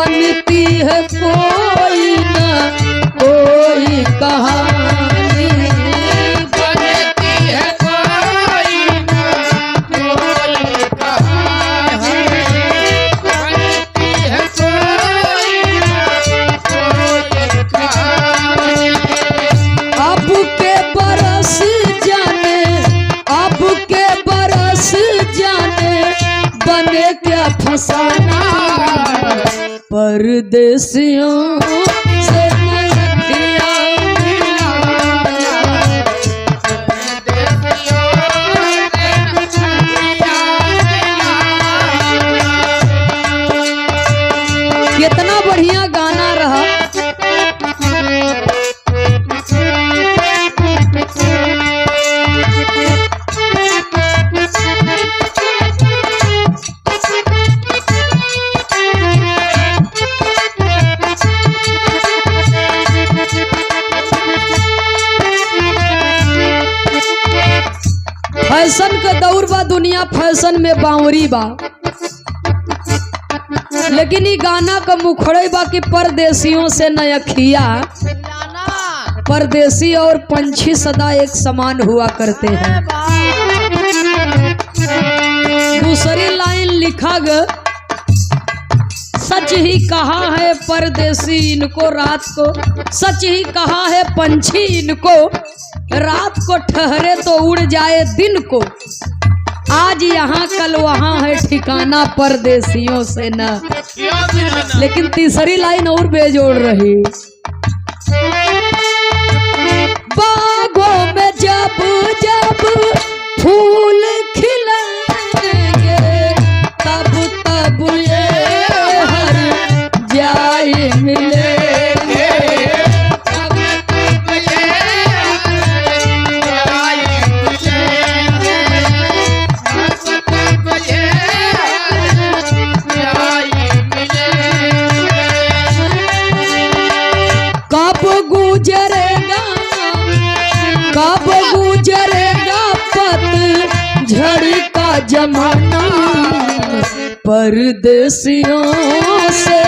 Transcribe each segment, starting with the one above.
बनती है कोई न कोई कहानी, बनती है कोई न कोई कहानी, बनती है कोई न कोई कहानी। अब के बरस जाने, अब के बरस जाने बने क्या फसाना, परदेसियों से नदिया मिलाया, परदेसियों से नदिया मिलाया। कितना बढ़िया गाना रहा। फैशन का दौर बा, दुनिया फैशन में बावरी बा, लेकिन ये गाना का मुखड़े बा कि परदेसियों से नयखिया, परदेसी और पंछी सदा एक समान हुआ करते हैं। दूसरी लाइन लिखा ग, सच ही कहा है परदेसी इनको रात को, सच ही कहा है पंछी इनको रात को, ठहरे तो उड़ जाए दिन को, आज यहाँ कल वहाँ है ठिकाना परदेसियों से न। लेकिन तीसरी लाइन और बेजोड़ रही, बागों में जब जब फूल खिलेंगे तब तब ये हर जाए मिलेंगे, तब तब ये जाए मिलेंगे, तब तब ये जाए मिलेंगे। कब गुजरेगा, कब गुजरेगा पतझड़ का जमाना, परदेसियों से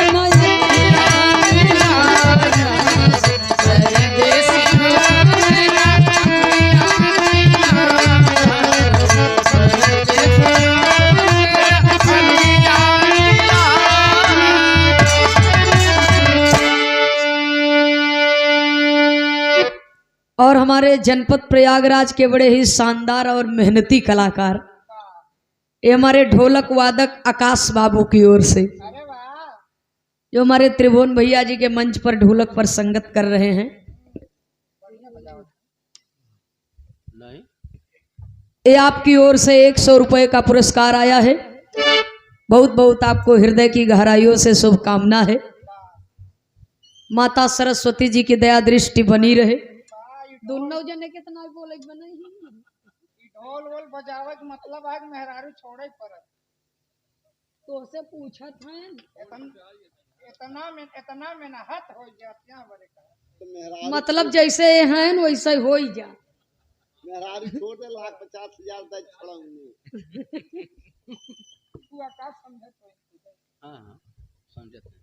और हमारे जनपद प्रयागराज के बड़े ही शानदार और मेहनती कलाकार, ये हमारे ढोलक वादक आकाश बाबू की ओर से, जो हमारे त्रिभुवन भैया जी के मंच पर ढोलक पर संगत कर रहे हैं, ये आपकी ओर से 100 रुपए का पुरस्कार आया है। बहुत बहुत आपको हृदय की गहराइयों से शुभकामना है। माता सरस्वती जी की दया दृष्टि बनी रहे। दोनों जने कितना बोले बने ढोल वोल बजावत मतलब आज मेहरारू छोड़े पर तो से पूछत हैं इतना मेहनत हो जाती है, मतलब जैसे हैं वैसे हो ही जा। मेहरारू छोड़ दे, 1,50,000 तक छोड़ाऊंगी। तू आकाश समझत हाँ समझते हैं।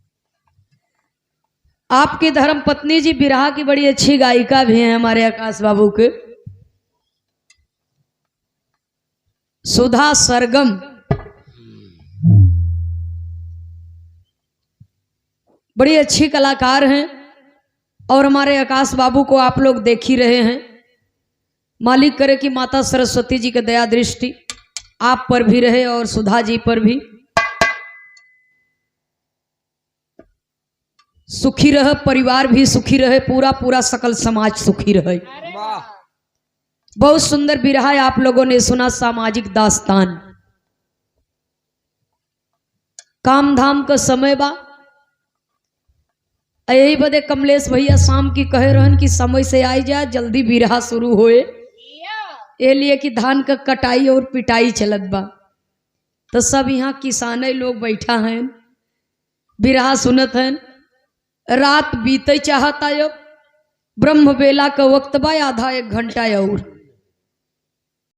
आपकी धर्म पत्नी जी बिरहा की बड़ी अच्छी गायिका भी हैं हमारे आकाश बाबू के, सुधा सरगम। बड़ी अच्छी कलाकार हैं और हमारे आकाश बाबू को आप लोग देख ही रहे हैं। मालिक करे कि माता सरस्वती जी की दया दृष्टि आप पर भी रहे और सुधा जी पर भी। सुखी रहे परिवार भी, सुखी रहे पूरा सकल समाज सुखी रहे। बहुत सुंदर बिरहा आप लोगों ने सुना, सामाजिक दास्तान। काम धाम का समय बा, यही बदे कमलेश भैया शाम की कहे रहन कि समय से आई जाए, जल्दी बिरहा शुरू होए, ये लिए कि धान का कटाई और पिटाई चलत बा। तो सब यहाँ किसाने लोग बैठा हैं, बिरहा सुनत हैं। रात बीते चाहता, अब ब्रह्म बेला का वक्त बा, आधा 1 घंटा और।